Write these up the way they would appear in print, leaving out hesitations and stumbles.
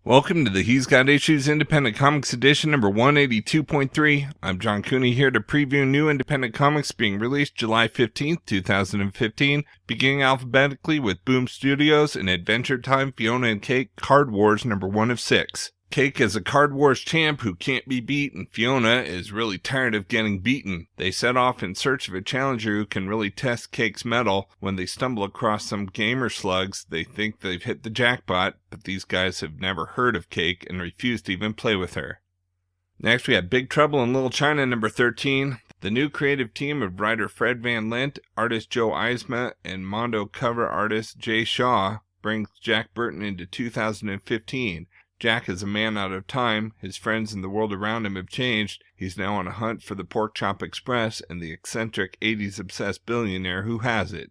Welcome to the He's Got Issues Independent Comics Edition number 182.3. I'm John Cooney here to preview new independent comics being released July 15th, 2015, beginning alphabetically with Boom Studios and Adventure Time Fionna and Cake Card Wars number 1 of 6. Cake is a Card Wars champ who can't be beat, and Fionna is really tired of getting beaten. They set off in search of a challenger who can really test Cake's mettle. When they stumble across some gamer slugs, they think they've hit the jackpot, but these guys have never heard of Cake and refuse to even play with her. Next we have Big Trouble in Little China number 13. The new creative team of writer Fred Van Lent, artist Joe Eisma, and Mondo cover artist Jay Shaw brings Jack Burton into 2015. Jack is a man out of time. His friends and the world around him have changed. He's now on a hunt for the Pork Chop Express and the eccentric 80s-obsessed billionaire who has it.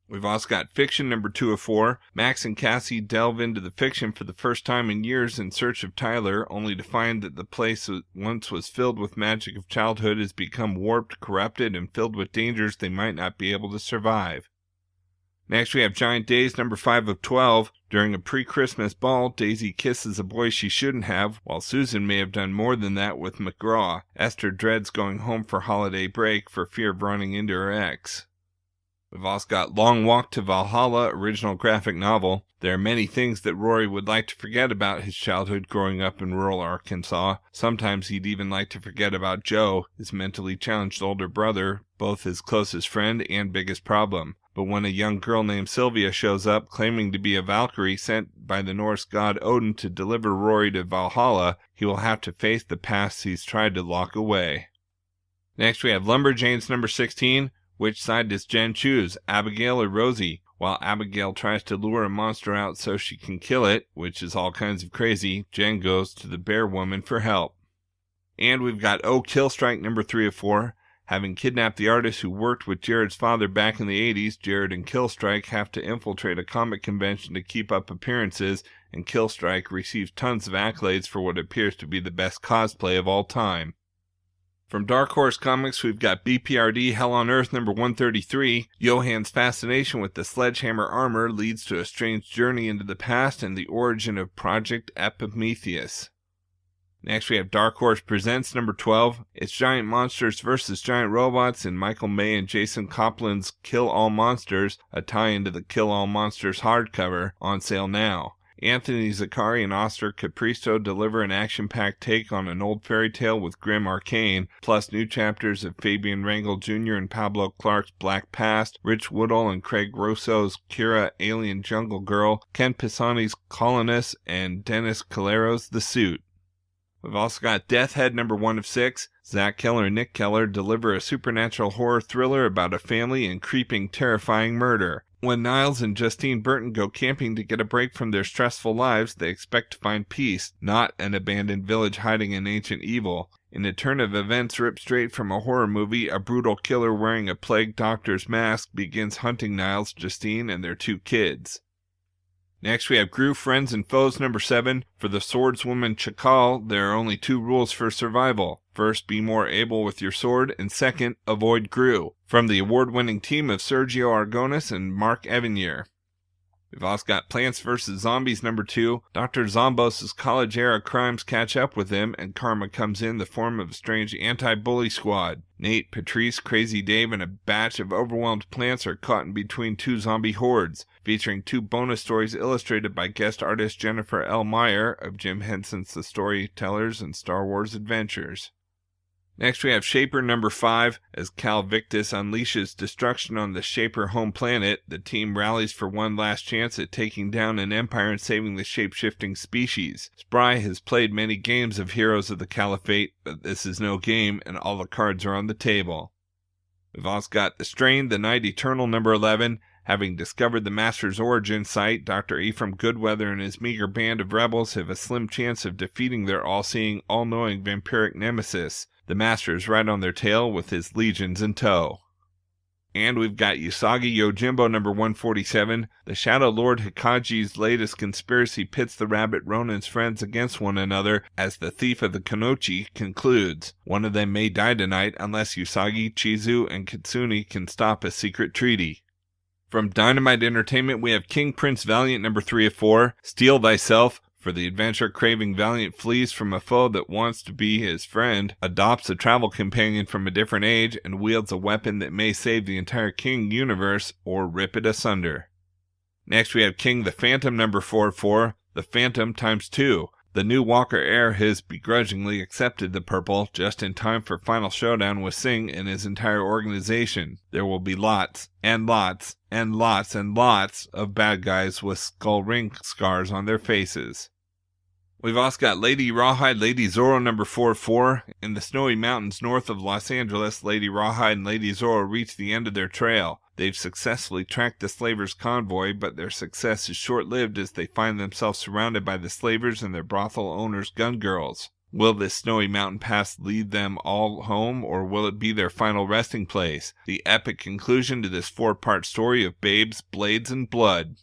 We've also got Fiction number 2 of 4. Max and Cassie delve into the fiction for the first time in years in search of Tyler, only to find that the place that once was filled with magic of childhood has become warped, corrupted, and filled with dangers they might not be able to survive. Next we have Giant Days number 5 of 12. During a pre-Christmas ball, Daisy kisses a boy she shouldn't have, while Susan may have done more than that with McGraw. Esther dreads going home for holiday break for fear of running into her ex. We've also got Long Walk to Valhalla, original graphic novel. There are many things that Rory would like to forget about his childhood growing up in rural Arkansas. Sometimes he'd even like to forget about Joe, his mentally challenged older brother, both his closest friend and biggest problem. But when a young girl named Sylvia shows up claiming to be a Valkyrie sent by the Norse god Odin to deliver Rory to Valhalla, he will have to face the past he's tried to lock away. Next we have Lumberjanes number 16. Which side does Jen choose, Abigail or Rosie? While Abigail tries to lure a monster out so she can kill it, which is all kinds of crazy, Jen goes to the bear woman for help. And we've got Killstrike number 3 of 4. Having kidnapped the artist who worked with Jared's father back in the 80s, Jared and Killstrike have to infiltrate a comic convention to keep up appearances, and Killstrike receives tons of accolades for what appears to be the best cosplay of all time. From Dark Horse Comics, we've got B.P.R.D. Hell on Earth number 133. Johann's fascination with the sledgehammer armor leads to a strange journey into the past and the origin of Project Epimetheus. Next we have Dark Horse Presents number 12. It's Giant Monsters vs. Giant Robots in Michael May and Jason Copland's Kill All Monsters, a tie-in to the Kill All Monsters hardcover, on sale now. Anthony Zaccari and Oscar Capristo deliver an action-packed take on an old fairy tale with grim arcane, plus new chapters of Fabian Rangel Jr. and Pablo Clark's Black Past, Rich Woodall and Craig Rosso's Kira Alien Jungle Girl, Ken Pisani's Colonist, and Dennis Calero's The Suit. We've also got Death Head number 1 of 6. Zach Keller and Nick Keller deliver a supernatural horror thriller about a family and creeping, terrifying murder. When Niles and Justine Burton go camping to get a break from their stressful lives, they expect to find peace, not an abandoned village hiding in ancient evil. In a turn of events ripped straight from a horror movie, a brutal killer wearing a plague doctor's mask begins hunting Niles, Justine, and their 2 kids. Next we have Groo, Friends and Foes number 7. For the swordswoman Chakal, there are only 2 rules for survival. First, be more able with your sword, and second, avoid Groo. From the award-winning team of Sergio Argonis and Mark Evanier. We've also got Plants vs. Zombies number 2. Dr. Zombos' college-era crimes catch up with him, and karma comes in the form of a strange anti-bully squad. Nate, Patrice, Crazy Dave, and a batch of overwhelmed plants are caught in between 2 zombie hordes, featuring 2 bonus stories illustrated by guest artist Jennifer L. Meyer of Jim Henson's The Storytellers and Star Wars Adventures. Next we have Shaper number 5. As Cal Victus unleashes destruction on the Shaper home planet, the team rallies for one last chance at taking down an empire and saving the shape-shifting species. Spry has played many games of Heroes of the Caliphate, but this is no game and all the cards are on the table. We've also got The Strain, The Night Eternal number 11. Having discovered the Master's origin site, Dr. Ephraim Goodweather and his meager band of rebels have a slim chance of defeating their all-seeing, all-knowing vampiric nemesis. The Master is right on their tail with his legions in tow. And we've got Usagi Yojimbo number 147. The Shadow Lord Hikaji's latest conspiracy pits the Rabbit Ronin's friends against one another as the Thief of the Konochi concludes. One of them may die tonight unless Usagi, Chizu, and Kitsune can stop a secret treaty. From Dynamite Entertainment, we have King Prince Valiant number 3 of 4, Steel Thyself, For the adventure-craving Valiant flees from a foe that wants to be his friend, adopts a travel companion from a different age, and wields a weapon that may save the entire King universe or rip it asunder. Next we have King the Phantom number 44, the Phantom ×2. The new Walker heir has begrudgingly accepted the purple just in time for final showdown with Singh and his entire organization. There will be lots and lots and lots and lots of bad guys with skull ring scars on their faces. We've also got Lady Rawhide, Lady Zorro number 44. In the snowy mountains north of Los Angeles, Lady Rawhide and Lady Zorro reach the end of their trail. They've successfully tracked the slavers' convoy, but their success is short-lived as they find themselves surrounded by the slavers and their brothel owners' gun girls. Will this snowy mountain pass lead them all home, or will it be their final resting place? The epic conclusion to this 4-part story of babes, blades, and blood.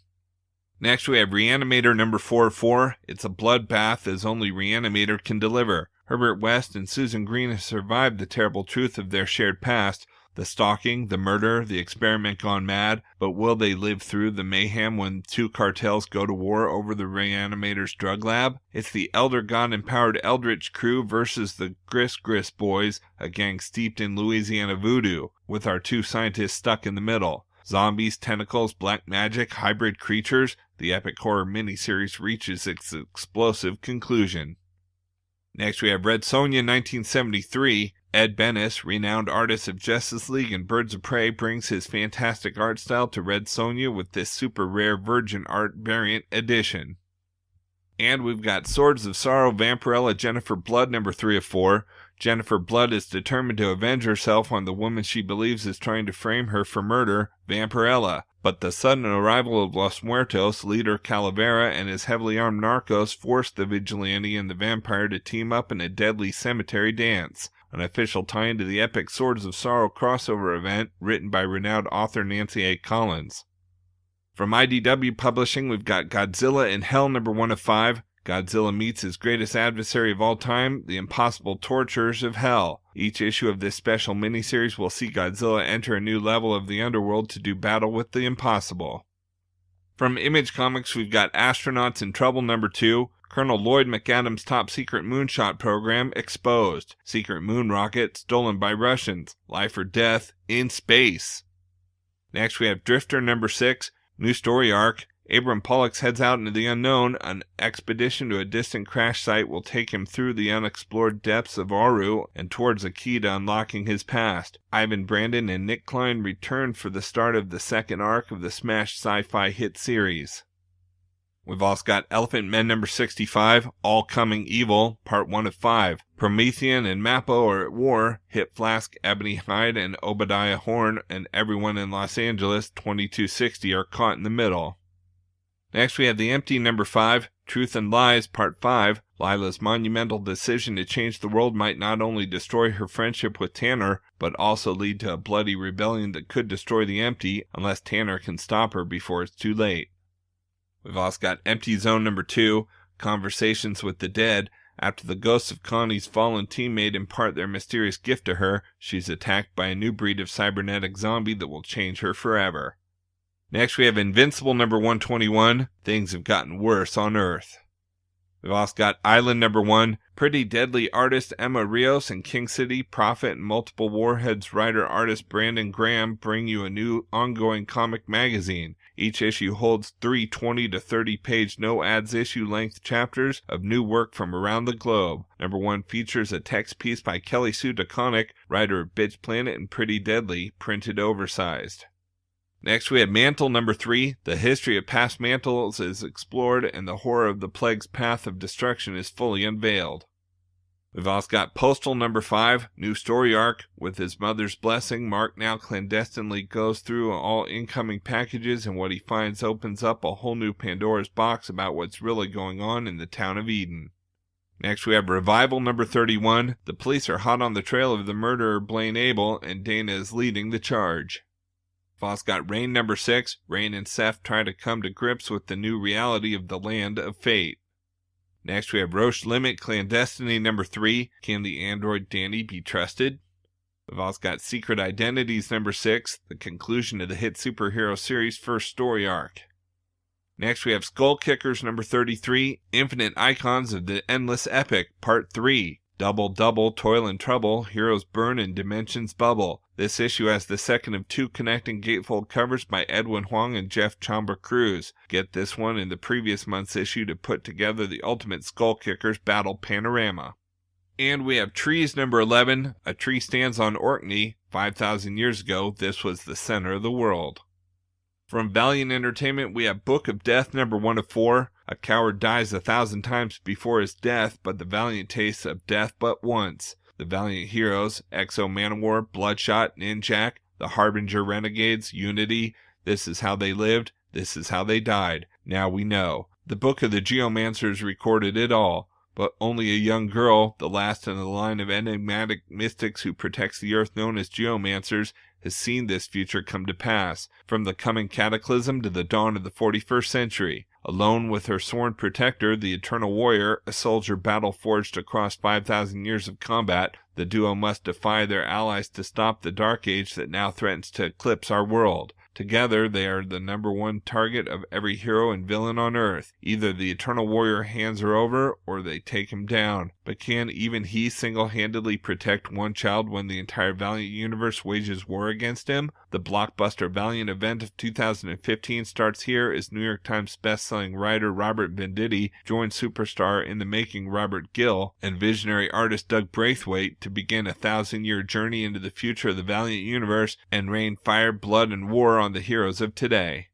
Next we have Reanimator number 44. It's a bloodbath as only Reanimator can deliver. Herbert West and Susan Green have survived the terrible truth of their shared past, the stalking, the murder, the experiment gone mad, but will they live through the mayhem when two cartels go to war over the Reanimator's drug lab? It's the Elder God-empowered Eldritch crew versus the Gris boys, a gang steeped in Louisiana voodoo, with our two scientists stuck in the middle. Zombies, tentacles, black magic, hybrid creatures, the epic horror miniseries reaches its explosive conclusion. Next we have Red Sonja 1973. Ed Benes, renowned artist of Justice League and Birds of Prey, brings his fantastic art style to Red Sonja with this super rare Virgin Art variant edition. And we've got Swords of Sorrow, Vampirella, Jennifer Blood number 3 of 4. Jennifer Blood is determined to avenge herself on the woman she believes is trying to frame her for murder, Vampirella. But the sudden arrival of Los Muertos, leader Calavera, and his heavily armed narcos force the vigilante and the vampire to team up in a deadly cemetery dance, an official tie-in to the epic Swords of Sorrow crossover event written by renowned author Nancy A. Collins. From IDW Publishing, we've got Godzilla in Hell number 1 of 5. Godzilla meets his greatest adversary of all time, the impossible torturers of hell. Each issue of this special miniseries will see Godzilla enter a new level of the underworld to do battle with the impossible. From Image Comics, we've got Astronauts in Trouble number 2, Colonel Lloyd McAdams' top-secret moonshot program exposed, secret moon rocket stolen by Russians, life or death in space. Next we have Drifter number 6, new story arc. Abram Pollux heads out into the unknown. An expedition to a distant crash site will take him through the unexplored depths of Aru and towards a key to unlocking his past. Ivan Brandon and Nick Klein return for the start of the second arc of the smash sci-fi hit series. We've also got Elephantmen number 65, All Coming Evil, part 1 of 5. Promethean and Mappo are at war. Hit Flask, Ebony Hyde, and Obadiah Horn, and everyone in Los Angeles, 2260, are caught in the middle. Next we have The Empty number 5, Truth and Lies, part 5. Lila's monumental decision to change the world might not only destroy her friendship with Tanner, but also lead to a bloody rebellion that could destroy the Empty unless Tanner can stop her before it's too late. We've also got Empty Zone number 2, Conversations with the Dead. After the ghosts of Connie's fallen teammate impart their mysterious gift to her, she's attacked by a new breed of cybernetic zombie that will change her forever. Next we have Invincible number 121, Things Have Gotten Worse on Earth. We've also got Island number 1, Pretty Deadly artist Emma Rios and King City Prophet and Multiple Warheads writer-artist Brandon Graham bring you a new ongoing comic magazine. Each issue holds 3 20 to 30 page no-ads issue-length chapters of new work from around the globe. Number 1 features a text piece by Kelly Sue DeConnick, writer of Bitch Planet and Pretty Deadly, printed oversized. Next we have Mantle number 3. The history of past mantles is explored and the horror of the plague's path of destruction is fully unveiled. We've also got Postal number 5, new story arc. With his mother's blessing, Mark now clandestinely goes through all incoming packages, and what he finds opens up a whole new Pandora's box about what's really going on in the town of Eden. Next we have Revival number 31. The police are hot on the trail of the murderer Blaine Abel, and Dana is leading the charge. We've also got Reyn number 6. Reyn and Seth try to come to grips with the new reality of the Land of Fate. Next we have Roche Limit Clandestiny number 3. Can the android Danny be trusted? We've also got Secret Identities number 6. The conclusion of the hit superhero series' first story arc. Next we have Skull Kickers number 33, Infinite Icons of the Endless Epic, Part 3. Double, double, toil and trouble, heroes burn and dimensions bubble. This issue has the second of two connecting gatefold covers by Edwin Huang and Jeff Chamba Cruz. Get this one in the previous month's issue to put together the Ultimate Skull Kickers battle panorama. And we have Trees number 11, a tree stands on Orkney. 5,000 years ago, this was the center of the world. From Valiant Entertainment, we have Book of Death number 1 of 4. A coward dies 1,000 times before his death, but the Valiant tastes of death but once. The Valiant heroes, Exo Manowar, Bloodshot, Ninjak, the Harbinger Renegades, Unity. This is how they lived, this is how they died. Now we know. The Book of the Geomancers recorded it all. But only a young girl, the last in the line of enigmatic mystics who protects the earth known as Geomancers, has seen this future come to pass, from the coming cataclysm to the dawn of the 41st century. Alone with her sworn protector, the Eternal Warrior, a soldier battle-forged across 5,000 years of combat, the duo must defy their allies to stop the Dark Age that now threatens to eclipse our world. Together, they are the number one target of every hero and villain on Earth. Either the Eternal Warrior hands her over, or they take him down. But can even he single-handedly protect one child when the entire Valiant universe wages war against him? The blockbuster Valiant event of 2015 starts here as New York Times best-selling writer Robert Venditti joins superstar in the making Robert Gill and visionary artist Doug Braithwaite to begin a 1,000-year journey into the future of the Valiant universe and rain fire, blood, and war on the heroes of today.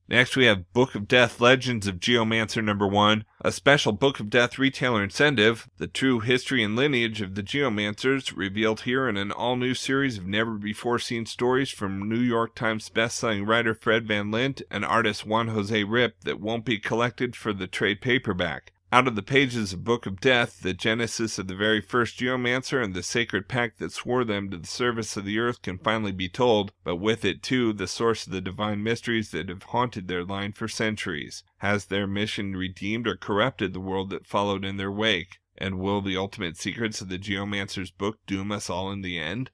Next we have Book of Death Legends of Geomancer number 1, a special Book of Death retailer incentive, the true history and lineage of the Geomancers revealed here in an all-new series of never-before-seen stories from New York Times best-selling writer Fred Van Lint and artist Juan Jose Rip that won't be collected for the trade paperback. Out of the pages of Book of Death, the genesis of the very first Geomancer and the sacred pact that swore them to the service of the earth can finally be told, but with it too the source of the divine mysteries that have haunted their line for centuries. Has their mission redeemed or corrupted the world that followed in their wake? And will the ultimate secrets of the Geomancer's book doom us all in the end?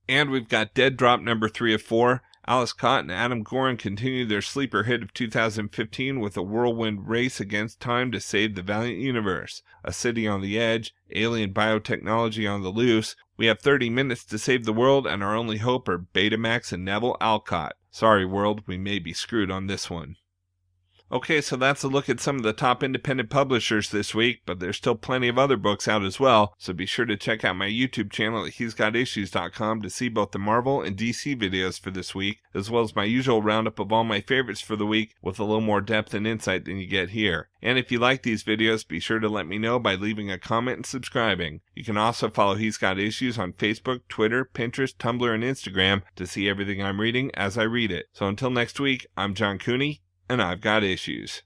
And we've got Dead Drop number 3 of 4. Alice Cott and Adam Gorin continue their sleeper hit of 2015 with a whirlwind race against time to save the Valiant universe. A city on the edge, alien biotechnology on the loose. We have 30 minutes to save the world, and our only hope are Betamax and Neville Alcott. Sorry world, we may be screwed on this one. Okay, so that's a look at some of the top independent publishers this week, but there's still plenty of other books out as well, so be sure to check out my YouTube channel at He'sGotIssues.com to see both the Marvel and DC videos for this week, as well as my usual roundup of all my favorites for the week with a little more depth and insight than you get here. And if you like these videos, be sure to let me know by leaving a comment and subscribing. You can also follow He's Got Issues on Facebook, Twitter, Pinterest, Tumblr, and Instagram to see everything I'm reading as I read it. So until next week, I'm John Cooney, and I've got issues.